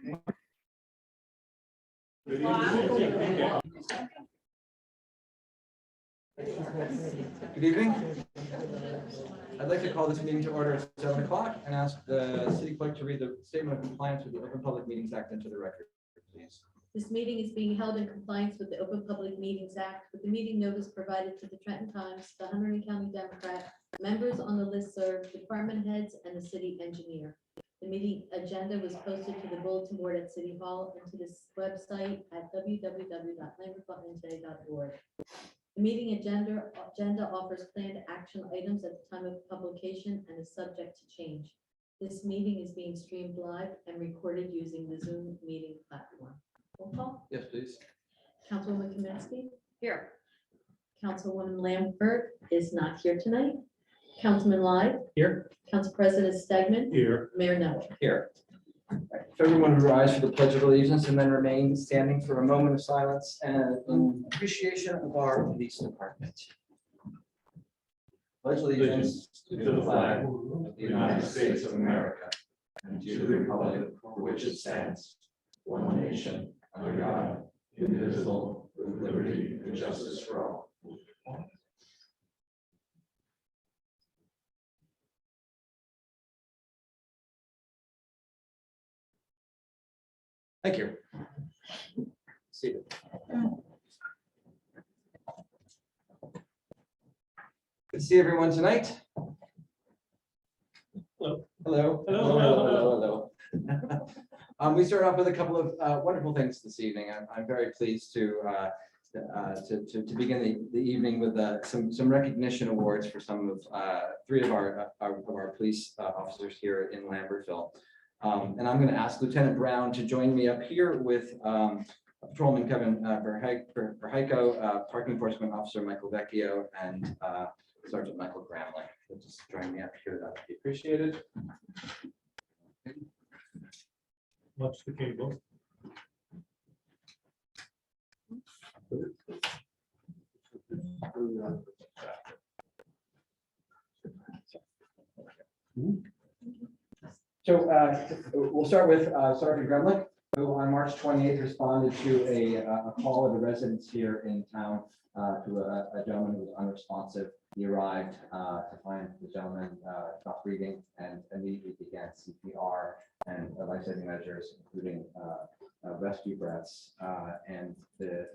Good evening. I'd like to call this meeting to order at 7 o'clock and ask the city clerk to read the statement of compliance with the Open Public Meetings Act into the record, please. This meeting is being held in compliance with the Open Public Meetings Act, with the meeting notice provided to the Trenton Times, the Hunterdon County Democrat, members on the listserv, department heads, and the city engineer. The meeting agenda was posted to the bulletin board at City Hall and to this website at www.lambertvilletoday.org. The meeting agenda offers planned action items at the time of publication and is subject to change. This meeting is being streamed live and recorded using the Zoom meeting platform. Roll call. Yes, please. Councilwoman Kaminsky. Here. Councilwoman Lambert is not here tonight. Councilman Live. Here. Council President Stegman. Here. Mayor Noah. Here. So everyone would rise for the Pledge of Allegiance and then remain standing for a moment of silence and in appreciation of our police department. Pledge allegiance to the flag of the United States of America and to the republic for which it stands, one nation, under God, indivisible, with liberty and justice for all. Thank you. Seated. Good to see everyone tonight. Hello. Hello. Hello. We start off with a couple of wonderful things this evening. I'm very pleased to begin the evening with some recognition awards for some of three of our police officers here in Lambertville. And I'm going to ask Lieutenant Brown to join me up here with Patrolman Kevin Verheiko, Parking Enforcement Officer Michael Vecchio, and Sergeant Michael Gramling. So just join me up here. That would be appreciated. Watch the cable. So we'll start with Sergeant Gremlick, who on March 28th responded to a call of the residents here in town to a gentleman who was unresponsive. He arrived to find the gentleman not breathing and immediately began CPR and life-saving measures, including rescue breaths and the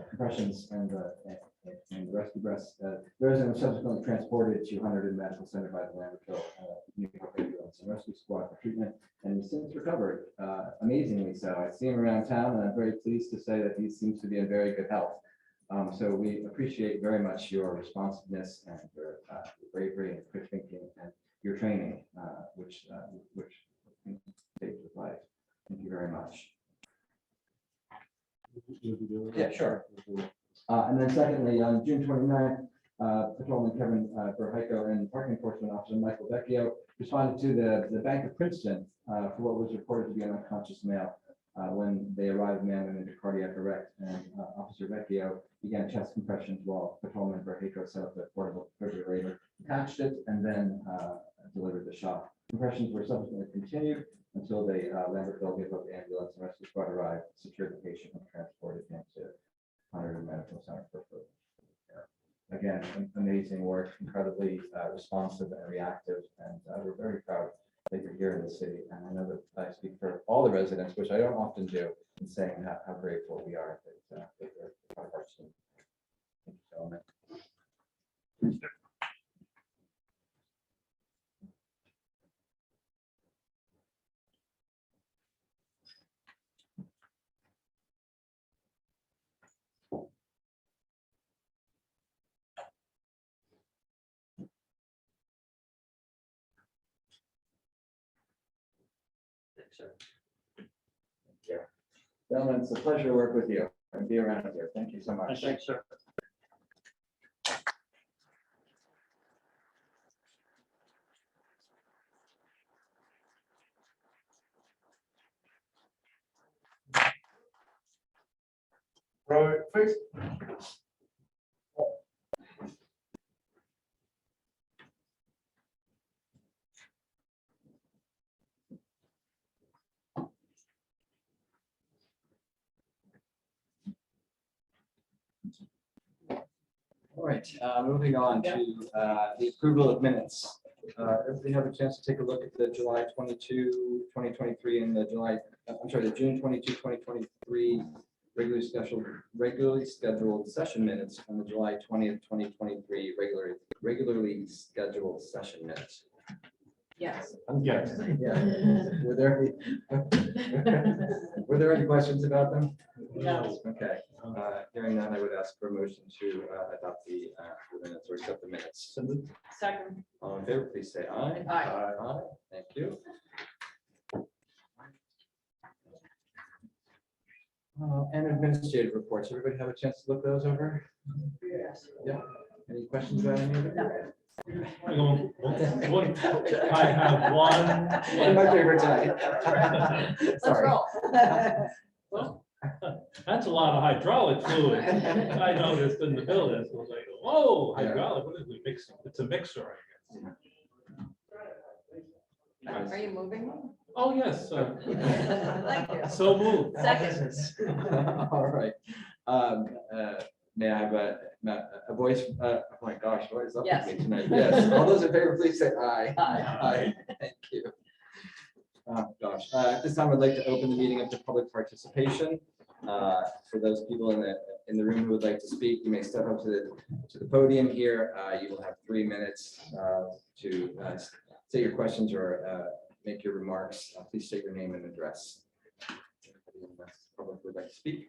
compressions and the rescue breaths. The resident was subsequently transported to Hunterdon Medical Center by the Lambertville Ambulance and Rescue Squad for treatment, and he's since recovered, amazingly so. I see him around town, and I'm very pleased to say that he seems to be in very good health. So we appreciate very much your responsiveness and your bravery and quick thinking and your training, which saves his life. Thank you very much. Yeah, sure. And then secondly, on June 29th, Patrolman Kevin Verheiko and Parking Enforcement Officer Michael Vecchio responded to the Bank of Princeton for what was reported to be an unconscious male. When they arrived, the man went into cardiac arrest, and Officer Vecchio began chest compressions while Patrolman Verheiko set up the portable defibrillator, attached it, and then delivered the shock. Compressions were subsequently continued until the Lambertville Ambulance and Rescue Squad arrived, secured the patient, and transported him to Hunterdon Medical Center for further care. Again, amazing work, incredibly responsive and reactive, and we're very proud that you're here in the city. And I know that I speak for all the residents, which I don't often do, in saying how grateful we are that you're part of our team. Thank you so much. Thank you. Gentlemen, it's a pleasure to work with you and be around here. Thank you so much. Thanks, sir. Right, fix. right, moving on to the approval of minutes. Everybody have a chance to take a look at the July 22, 2023, and the June 22, 2023 regularly scheduled session minutes, and the July 20th, 2023 regularly scheduled session minutes. Yes. Yes. Yeah. Were there any questions about them? No. Okay, hearing none, I would ask for a motion to adopt the minutes or accept the minutes. Second. All in favor, please say aye. Aye. Aye, thank you. And administrative reports, everybody have a chance to look those over? Yes. Yeah, any questions about any of it? I have one. One of my favorite tonight. Sorry. Well, that's a lot of hydraulic fluid. I noticed in the building. So I was like, whoa, hydraulic, what is we mixing? It's a mixer, I guess. Are you moving? Oh, yes. Thank you. So moved. Second. All right. May I have a voice? Oh my gosh, what is up with me tonight? Yes, all those in favor, please say aye. Aye. Thank you. Oh gosh, at this time, I'd like to open the meeting up to public participation. For those people in the room who would like to speak, you may step up to the podium here. You will have 3 minutes to say your questions or make your remarks. Please state your name and address. Anybody in the public would like to speak?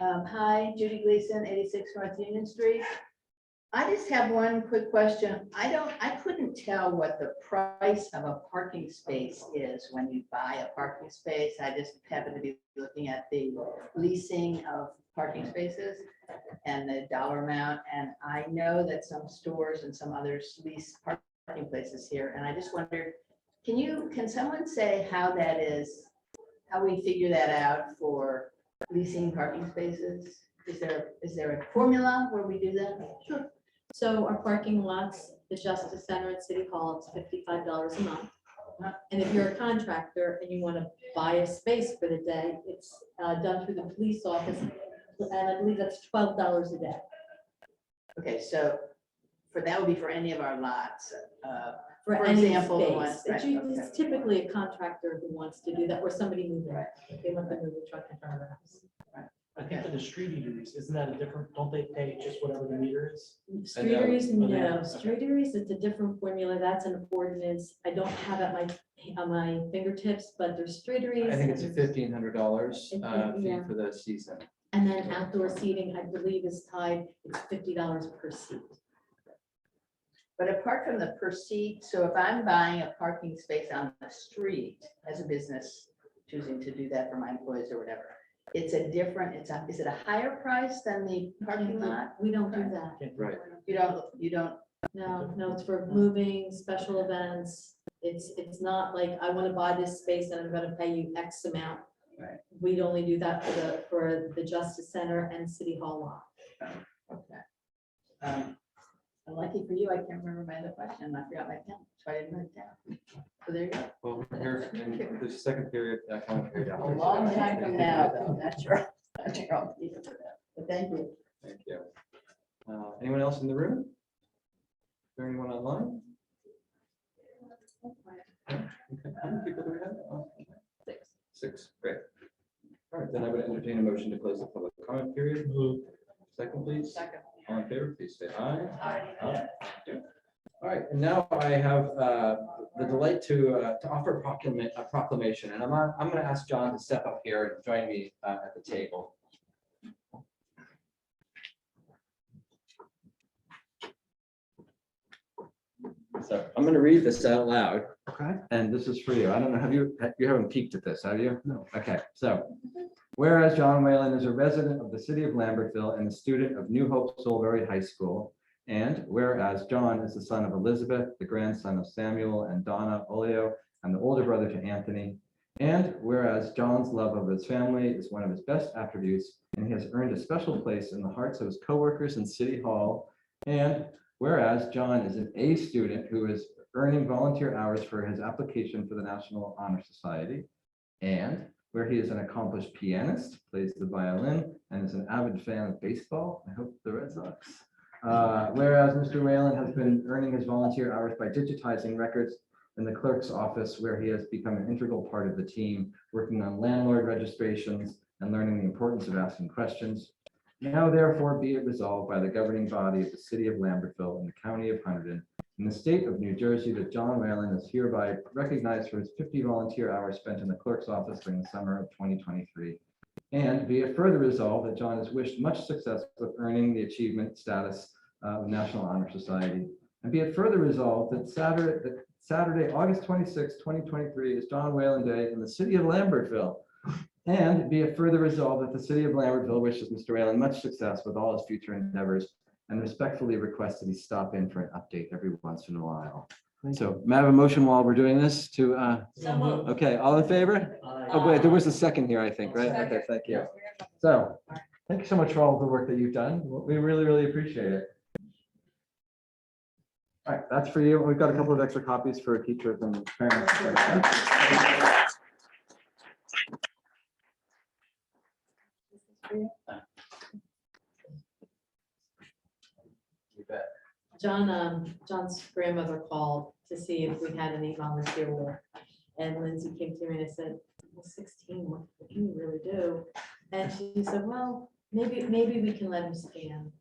Hi, Judy Gleason, 86 North Union Street. I just have one quick question. I couldn't tell what the price of a parking space is when you buy a parking space. I just happened to be looking at the leasing of parking spaces and the dollar amount. And I know that some stores and some others lease parking places here. And I just wondered, can someone say how that is, how we figure that out for leasing parking spaces? Is there a formula where we do that? Sure. So our parking lots, the Justice Center at City Hall, it's $55 a month. And if you're a contractor and you want to buy a space for the day, it's done through the police office. And I believe that's $12 a day. Okay, so that would be for any of our lots. For For any example, the space. ones- right, It's typically a contractor who wants to do that, or somebody moving. They want to move the truck in front of the house. I think for the street eateries, isn't that a different, don't they pay just whatever the meter is? Streeteries, know. no, Okay. streeteries, it's a different formula, that's an ordinance, I don't have it on my fingertips, but there's streeteries. I think it's a and- $1,500 fee Yeah. for the season. And then outdoor seating, I believe is tied, it's $50 per seat. But apart from the per seat, so if I'm buying a parking space on the street as a business, choosing to do that for my employees or whatever, it's a different, is it a higher price than the parking lot? We don't do that, Right. You don't, no, it's for moving, special events, it's not like, I want to buy this space and I'm gonna pay you X amount. Right. We'd only do that for the Justice Center and City Hall lot. okay. Lucky for you, I can't remember my other question. I forgot my pen, so I didn't write it down. So there you go. Well, we're here in the second period, comment period. A long time from now, though, not sure. Not sure I'll be able to do that. But thank you. Thank you. Anyone else in the room? Is there anyone online? Okay. How many people do we have? Oh, okay. 6, great. All right, then I would entertain a motion to close the public comment period. Move. Second, please. Second. All in favor, please say aye. Aye. Thank you. All right, and now I have the delight to offer a proclamation, and I'm going to ask John to step up here and join me at the table. So I'm going to read this out loud. Okay. And this is for you. I don't know, you haven't peeked at this, have you? No. Okay, so whereas John Whalen is a resident of the city of Lambertville and a student of New Hope Soulbury High School, and whereas John is the son of Elizabeth, the grandson of Samuel and Donna Olio, and the older brother to Anthony, and whereas John's love of his family is one of his best attributes, and he has earned a special place in the hearts of his coworkers in City Hall, and whereas John is an A student who is earning volunteer hours for his application for the National Honor Society. And where he is an accomplished pianist, plays the violin, and is an avid fan of baseball. I hope the Red Sox. Whereas Mr. Whalen has been earning his volunteer hours by digitizing records in the clerk's office, where he has become an integral part of the team, working on landlord registrations and learning the importance of asking questions. Now therefore be it resolved by the governing body of the city of Lambertville and the county of Hunterdon in the state of New Jersey that John Whalen is hereby recognized for his 50 volunteer hours spent in the clerk's office during the summer of 2023. And be it further resolved that John has wished much success with earning the achievement status of National Honor Society. And be it further resolved that Saturday, August 26, 2023 is John Whalen Day in the city of Lambertville. And be it further resolved that the city of Lambertville wishes Mr. Whalen much success with all his future endeavors and respectfully requests that he stop in for an update every once in a while. So may I have a motion while we're doing this to, okay, all in favor? Oh, wait, there was a second here, I think, right? Okay, thank you. So, thank you so much for all of the work that you've done. We really, really appreciate it. All right, that's for you. We've got a couple of extra copies for teachers and parents. You bet. John's grandmother called to see if we had any volunteer work. And Lindsay came to me and I said, well, 16, what can you really do? And she said, well, maybe we can let him scan.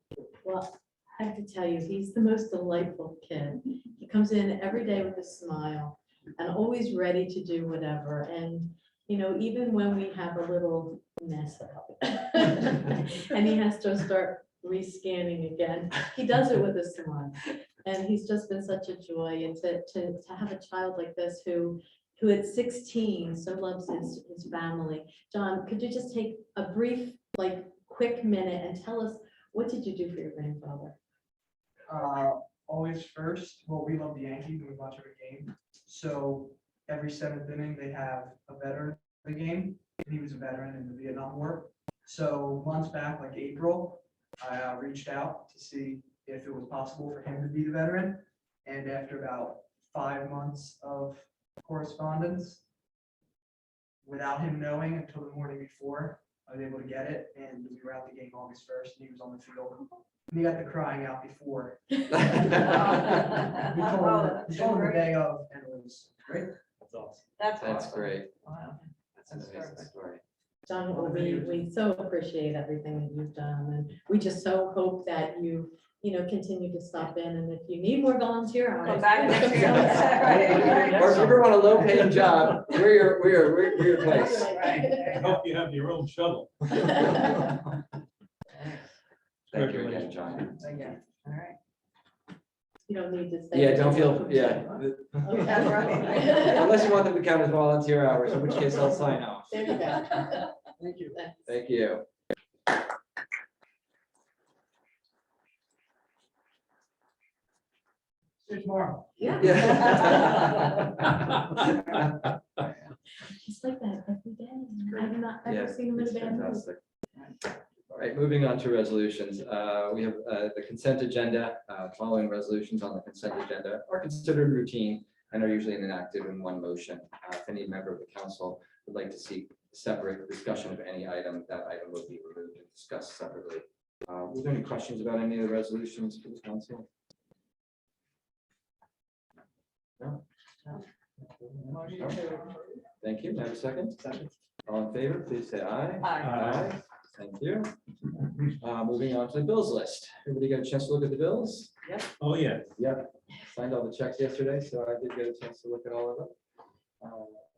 Well, I have to tell you, he's the most delightful kid. He comes in every day with a smile and always ready to do whatever. And, you know, even when we have a little mess up and he has to start rescanning again, he does it with a smile. And he's just been such a joy. And to have a child like this who at 16 so loves his family. John, could you just take a brief, like, quick minute and tell us, what did you do for your grandfather? Always first. Well, we love the Yankees and we watch every game. So every 7th inning, they have a veteran of the game. And he was a veteran in the Vietnam War. So months back, like April, I reached out to see if it was possible for him to be the veteran. And after about 5 months of correspondence, without him knowing until the morning before, I was able to get it. And we were at the game August 1st and he was on the field. And he got the crying out before. We told him the day of, and it was great. That's awesome. That's That's great. Wow. That's an amazing story. John, we so appreciate everything that you've done, and we just so hope that you continue to stop in, and if you need more volunteer hours. Come back next year. Or if you ever want a low-paying job, we're your place. I hope you have your own shovel. Thank you again, John. Again, all right. You don't need to say. Yeah, don't feel, yeah. Okay. That's right. Unless you want them to count as volunteer hours, in which case I'll sign off. There you go. Thank you. Thanks. Thank you. See you tomorrow. Yeah. Yeah. It's like that every day. I've not Yeah, ever seen him in it's a bad mood. fantastic. All right, moving on to resolutions. We have the consent agenda. Following resolutions on the consent agenda are considered routine and are usually enacted in one motion. If any member of the council would like to seek separate discussion of any item, that item will be removed and discussed separately. Were there any questions about any of the resolutions for the council? No? Thank you. May I have a second? All in favor, please say aye. Aye. Thank you. Moving on to the bills list. Everybody got a chance to look at the bills? Oh, yeah. Yep. Signed all the checks yesterday, so I did get a chance to look at all of them.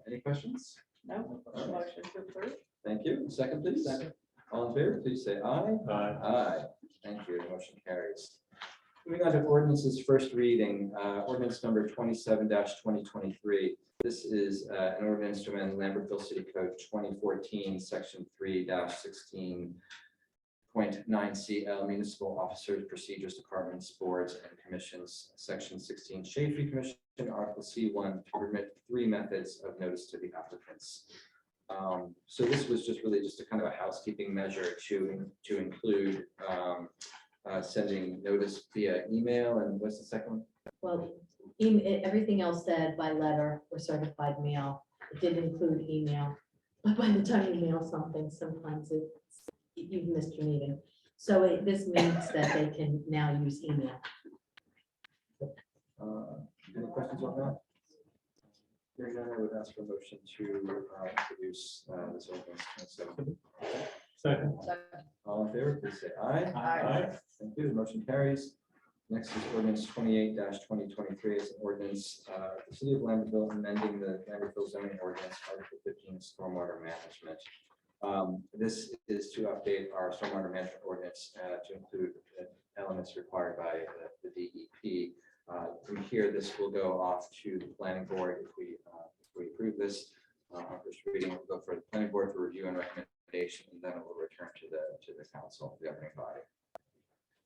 Any questions? No, motion to approve. Thank you. Second, please. Second. All in favor, please say aye. Aye. Aye. Thank you. The motion carries. Moving on to ordinances first reading, ordinance number 27-2023. This is an ordinance to amend Lambertville City Code 2014, section 3-16.9 CL municipal officers, procedures, departments, boards, and commissions, section 16 Shade Commission, article C1 to permit 3 methods of notice to the applicants. So this was just really just a kind of a housekeeping measure to include sending notice via email, and what's the second one? Well, Everything else said by letter or certified mail. It did include email, but by the time you mail something, sometimes you've missed your meeting. So this means that they can now use email. Any questions on that? Hearing none, I would ask for a motion to introduce this ordinance. Second. All in favor, please say aye. Aye. Thank you. The motion carries. Next is ordinance 28-2023. It's an ordinance, the city of Lambertville amending the Lambertville zoning ordinance, Article 15, stormwater management. This is to update our stormwater management ordinance to include elements required by the DEP. From here, this will go off to the planning board if we approve this. On first reading, we'll go for the planning board for review and recommendation, and then it will return to the council, the governing body.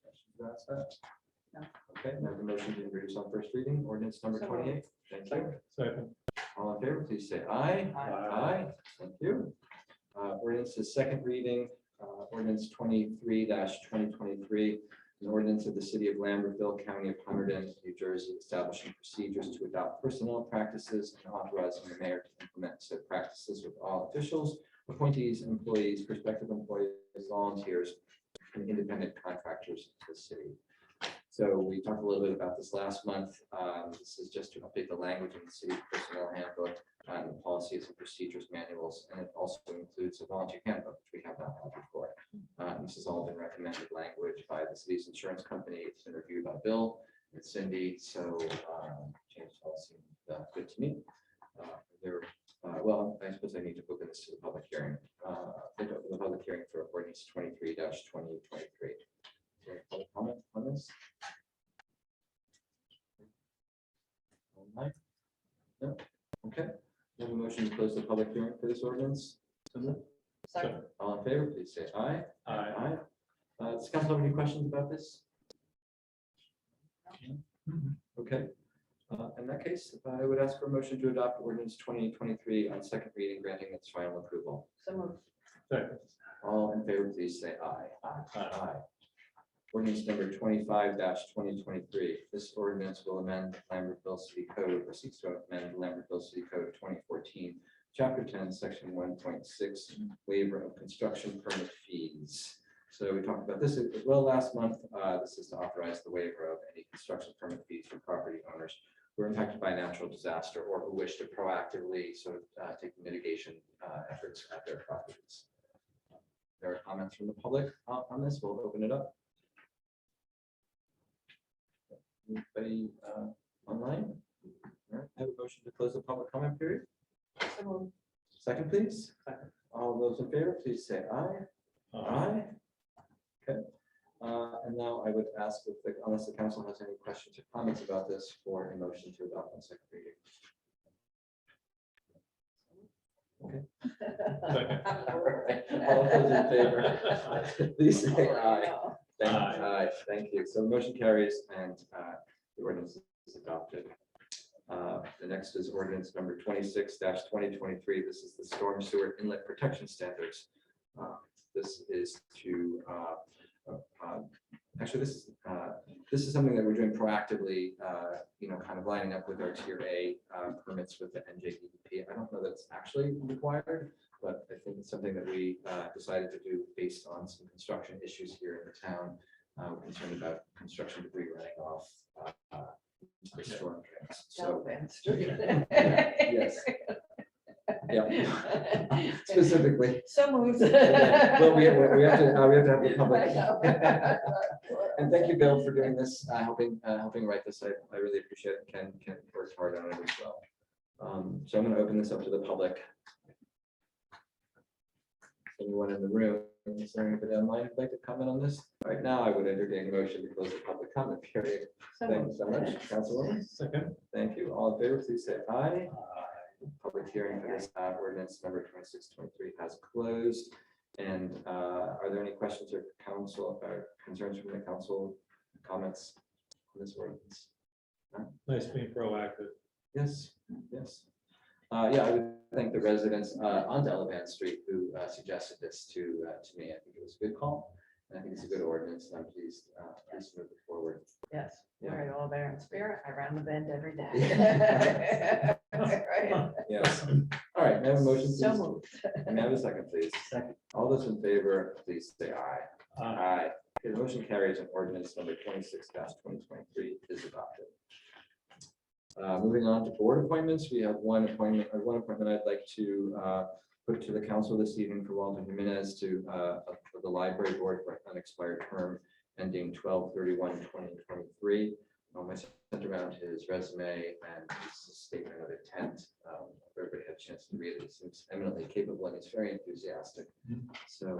Questions about that? No. Okay, now the motion to introduce on first reading, ordinance number So 28. Thank you. Second. All in favor, please say aye. Aye. Thank you. Ordinance is second reading, ordinance 23-2023. An ordinance of the city of Lambertville, county of Hunterdon, New Jersey, establishing procedures to adopt personnel practices and authorizing the mayor to implement said practices with all officials, appointees, employees, prospective employees, volunteers, and independent contractors of the city. So we talked a little bit about this last month. This is just to update the language in the city personnel handbook and the policies and procedures manuals, and it also includes a volunteer handbook, which we have not had before. This has all been recommended language by the city's insurance company. It's been reviewed by Bill and Cindy, so changes all seem good to me. Well, I suppose I need to open this to the public hearing. The public hearing for ordinance 23-2023. Any comment on this? No? Okay. We have a motion to close the public hearing for this ordinance. Second. All in favor, please say aye. Aye. Does council have any questions about this? Okay. In that case, I would ask for a motion to adopt ordinance 2023 on second reading, granting its final approval. So moved. Second. All in favor, please say aye. Aye. Ordinance number 25-2023. This ordinance will amend Lambertville City Code, or seeks to amend Lambertville City Code 2014, Chapter 10, Section 1.6, waiver of construction permit fees. So we talked about this as well last month. This is to authorize the waiver of any construction permit fees for property owners who are impacted by natural disaster or who wish to proactively sort of take mitigation efforts at their properties. There are comments from the public on this. We'll open it up. Anybody online? All right, have a motion to close the public comment period. So moved. Second, please. All those in favor, please say aye. Aye. Okay. And now I would ask if unless the council has any questions or comments about this, for a motion to adopt on second reading. Okay. Second. All right. All those in favor, please say aye. Aye. Thank you. So the motion carries and the ordinance is adopted. The next is ordinance number 26-2023. This is the storm sewer inlet protection standards. This is to actually this is something that we're doing proactively, kind of lining up with our tier A permits with the NJDEP. I don't know that it's actually required, but I think it's something that we decided to do based on some construction issues here in the town. We're concerned about construction debris running off the storm drains. So yes. Yeah. Specifically. So moved. Well, we have to have the public. I know. And thank you, Bill, for doing this, helping write this. I really appreciate it. Ken worked hard on it as well. So I'm going to open this up to the public. Anyone in the room? Is there anybody online who'd like to comment on this? Right now, I would entertain a motion to close the public comment period. So Thank you moved. so much, Councilwoman. Second. Thank you. All in favor, please say aye. Public hearing for this ordinance number 2623 has closed. And are there any questions or council or concerns from the council, comments on this ordinance? Nice being proactive. Yes, yes. Yeah, I would thank the residents on Delavan Street who suggested this to me. I think it was a good call. And I think it's a good ordinance, and I'm pleased to move it forward. Yes, Yeah. we're all there in spirit. I round the bend every day. Right. Yes. All right, may I have a motion, please? So moved. May I have a second, please? Second. All those in favor, please say aye. Aye. Okay, the motion carries and ordinance number 26-2023 is adopted. Moving on to board appointments, we have one appointment I'd like to put to the council this evening for Walter Jimenez to for the library board for an unexpired term ending 12/31/2023. I sent around his resume and his statement of intent. Everybody had a chance to read it. He seems eminently capable and he's very enthusiastic. So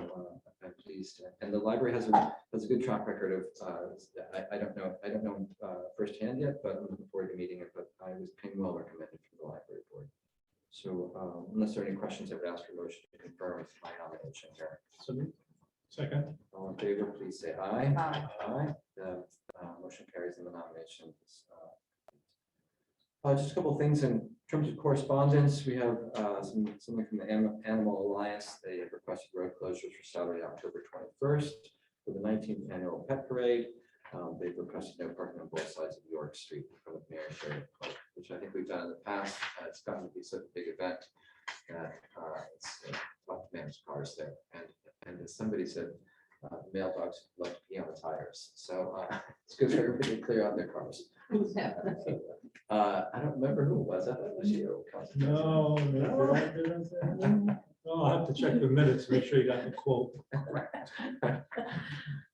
I'm pleased. And the library has a good track record of, I don't know firsthand yet, but I'm looking forward to meeting it, but I was well recommended for the library board. So unless there are any questions, I would ask for a motion to confirm my nomination here. Second. All in favor, please say aye. Aye. Aye. The motion carries and the nomination is, just a couple of things in terms of correspondence. We have something from the Animal Alliance. They have requested road closures for Saturday, October 21st for the 19th annual pet parade. They've requested no parking on both sides of York Street in front of Mary Sheridan Park, which I think we've done in the past. It's gotten to be such a big event that it's tough to manage cars there. And as somebody said, male dogs like to pee on the tires. So it's good for everybody to clear out their cars. I don't remember who it was. I thought it was you. Councilman. No, I'll have to check the minutes, make sure you got the quote.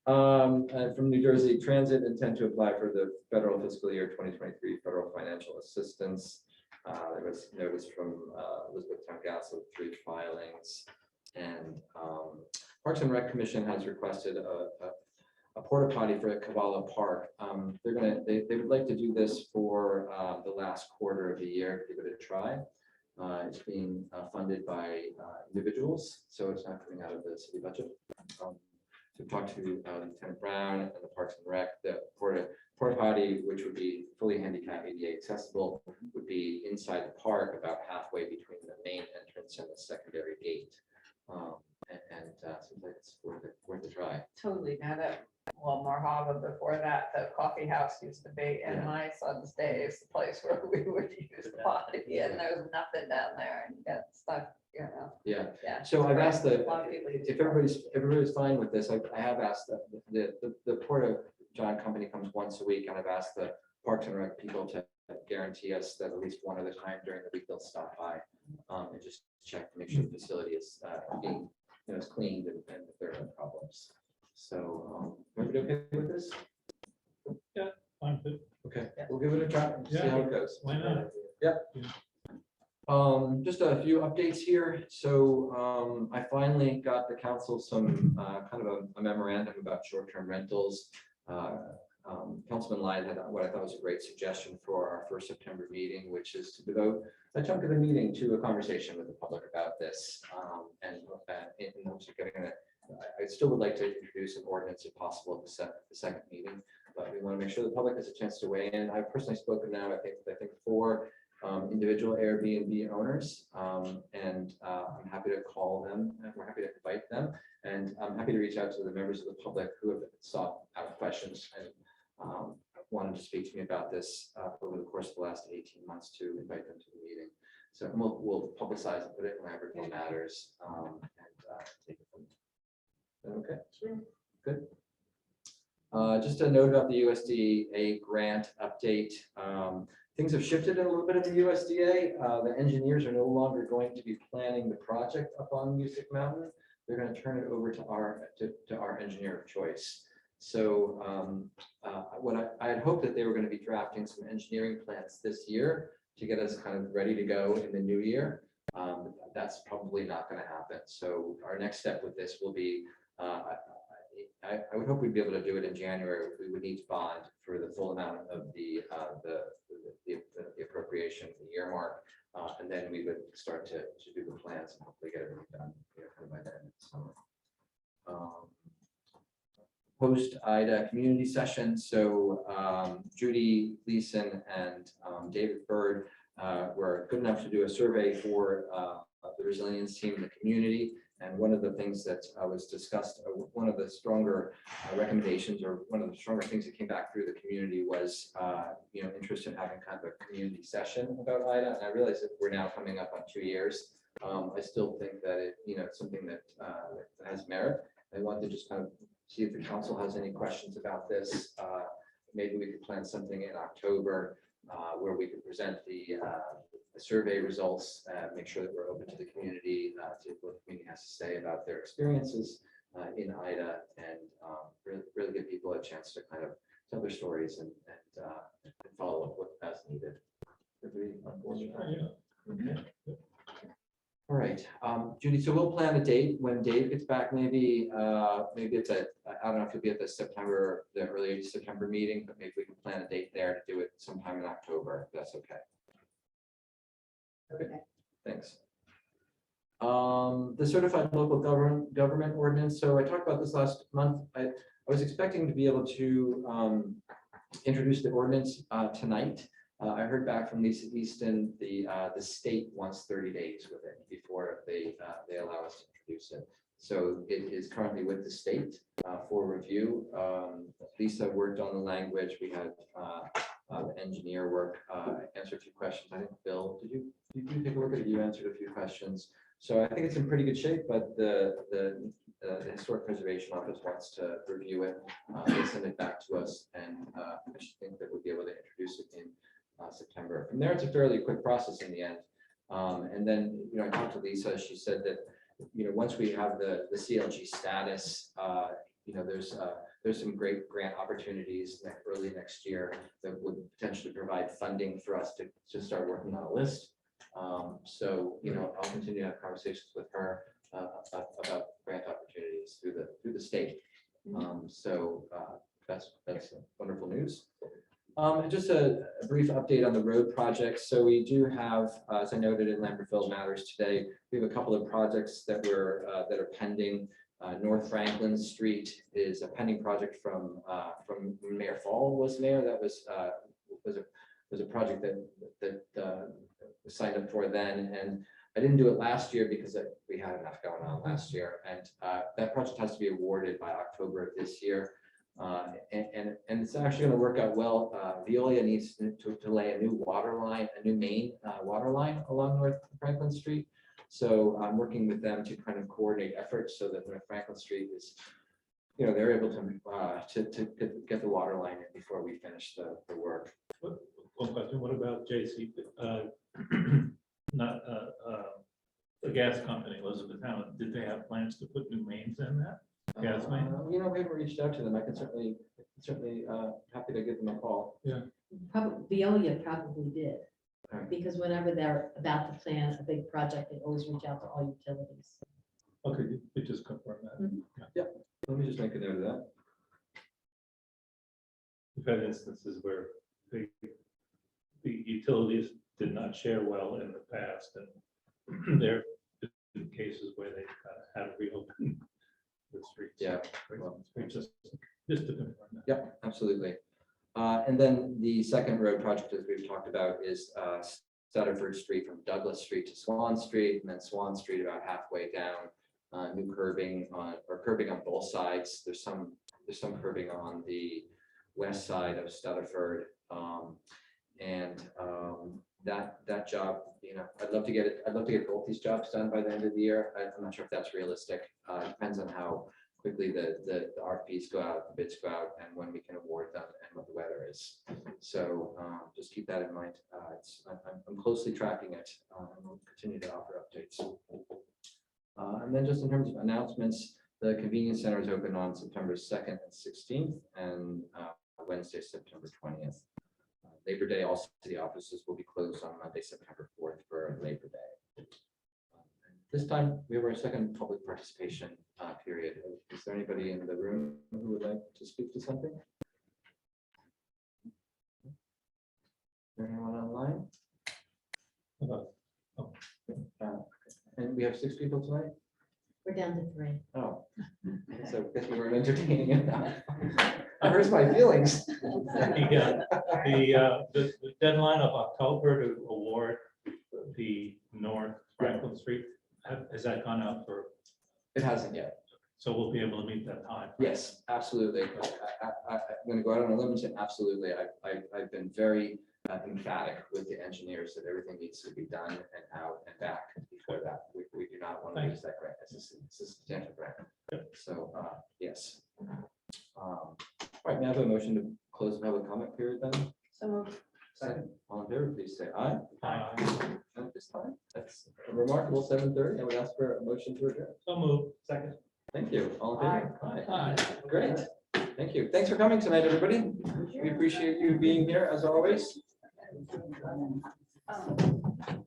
And from New Jersey Transit, intend to apply for the federal fiscal year 2023 federal financial assistance. There was notice from Elizabeth Town Gas of 3 filings, and Parks and Rec Commission has requested a porta potty for Cavallo Park. They would like to do this for the last quarter of the year, give it a try. It's being funded by individuals, so it's not coming out of the city budget. So talk to Lieutenant Brown and the Parks and Rec. The porta potty, which would be fully handicap ADA accessible, would be inside the park about halfway between the main entrance and the secondary gate. Seems like it's worth a try. Totally. Now that, well, Marhaba, before that, the coffee house used to be in Yeah. my son's days, the place where we would use the potty, and there was nothing down there and you got stuck, you know. Yeah. Yeah. So I've asked A lot of people use if it. everybody's fine with this, I have asked the Porta John company comes once a week, and I've asked the Parks and Rec people to guarantee us that at least one other time during the week they'll stop by and just check to make sure the facility is being, is cleaned and if there are no problems. So everybody okay with this? Fine, but Okay, we'll give it a try and see how it goes. why not? Just a few updates here. So I finally got the council some kind of a memorandum about short-term rentals. Councilman Lyon had what I thought was a great suggestion for our first September meeting, which is to devote a chunk of the meeting to a conversation with the public about this. And in hopes of getting it, I still would like to introduce an ordinance if possible at the second meeting, but we want to make sure the public has a chance to weigh in. I've personally spoken now, I think 4 individual Airbnb owners, and I'm happy to call them, and we're happy to invite them, and I'm happy to reach out to the members of the public who have sought out questions and wanted to speak to me about this over the course of the last 18 months to invite them to the meeting. So we'll publicize and put it in Aberdeen Matters and take it from there. Okay, sure. Good. Just a note about the USDA grant update. Things have shifted a little bit at the USDA. The engineers are no longer going to be planning the project up on Music Mountain. They're going to turn it over to our engineer of choice. So what I had hoped that they were going to be drafting some engineering plans this year to get us kind of ready to go in the new year. That's probably not going to happen. So our next step with this will be, I would hope we'd be able to do it in January. We would need to bond for the full amount of the appropriation, the earmark, and then we would start to do the plans and hopefully get everything done kind of by the end of the summer. Post IDA community session. So Judy Leeson and David Bird were good enough to do a survey for the resilience team in the community. And one of the things that was discussed, one of the stronger recommendations, or one of the stronger things that came back through the community was, interest in having kind of a community session about IDA. And I realize that we're now coming up on 2 years. I still think that it's something that has merit. I want to just kind of see if the council has any questions about this. Maybe we could plan something in October where we could present the survey results, make sure that we're open to the community, to what the community has to say about their experiences in IDA, and really give people a chance to kind of tell their stories and follow up as needed. Everybody on board with that? Okay. All right, Judy, so we'll plan a date when Dave gets back, maybe it's I don't know if you'll be at the early September meeting, but maybe we can plan a date there to do it sometime in October, if that's okay. Okay, thanks. The certified local government ordinance. So I talked about this last month. I was expecting to be able to introduce the ordinance tonight. I heard back from Lisa Easton, the state wants 30 days with it before they allow us to introduce it. So it is currently with the state for review. Lisa worked on the language. We had the engineer work, answer a few questions. I think Bill, did you take a look at it? You answered a few questions. So I think it's in pretty good shape, but the Historic Preservation Office wants to review it. They send it back to us, and I should think that we'll be able to introduce it in September. From there, it's a fairly quick process in the end. And then, I talked to Lisa. She said that, once we have the CLG status, there's some great grant opportunities early next year that would potentially provide funding for us to start working on a list. So, I'll continue to have conversations with her about grant opportunities through the state. So that's wonderful news. And just a brief update on the road projects. So we do have, as I noted in Lambertville Matters today, we have a couple of projects that are pending. North Franklin Street is a pending project from Mayor Fall was mayor. That was a project that was signed up for then, and I didn't do it last year because we had enough going on last year, and that project has to be awarded by October of this year. And it's actually going to work out well. Veolia needs to lay a new water line, a new main water line along North Franklin Street. So I'm working with them to kind of coordinate efforts so that North Franklin Street is, they're able to get the water line in before we finish the work. One question, what about JC? Not the gas company, Elizabethtown, did they have plans to put new mains in that? Gas main? We haven't reached out to them. I can certainly happy to give them a call. Probably, Veolia probably did. Alright. Because whenever they're about to plan a big project, they always reach out to all utilities. Okay, you just confirm that. Let me just make a note of that. We've had instances where the utilities did not share well in the past, and there have been cases where they had to reopen the streets. Yeah. Just to confirm that. Yep, absolutely. And then the second road project, as we've talked about, is Stutterford Street from Douglas Street to Swan Street, and then Swan Street about halfway down. New curbing on both sides. There's some curbing on the west side of Stutterford, and that job, I'd love to get both these jobs done by the end of the year. I'm not sure if that's realistic. Depends on how quickly the RFPs go out, the bids go out, and when we can award them and what the weather is. So just keep that in mind. I'm closely tracking it, and we'll continue to offer updates. And then just in terms of announcements, the convenience center is open on September 2nd and 16th, and Wednesday, September 20th. Labor Day, all city offices will be closed on Monday, September 4th for Labor Day. This time, we have our second public participation period. Is there anybody in the room who would like to speak to something? Anyone online? And we have 6 people tonight? We're down to 3. Oh, so I guess we weren't entertaining enough. That hurts my feelings. The deadline of October to award the North Franklin Street, has that gone out for It hasn't yet. So we'll be able to meet that time. Yes, absolutely. I'm gonna go out on a limb and say absolutely. I've been very emphatic with the engineers that everything needs to be done and out and back before that. We do not want to use that grant. It's a substantial grant. So, yes. All right, now I have a motion to close the public comment period then. So moved. Second, all in favor, please say aye. Aye. At this time, that's a remarkable 7:30. I would ask for a motion to adjourn. So move. Second. Thank you. All in favor? Aye. Great. Thank you. Thanks for coming tonight, everybody. We appreciate you being here as always. Um,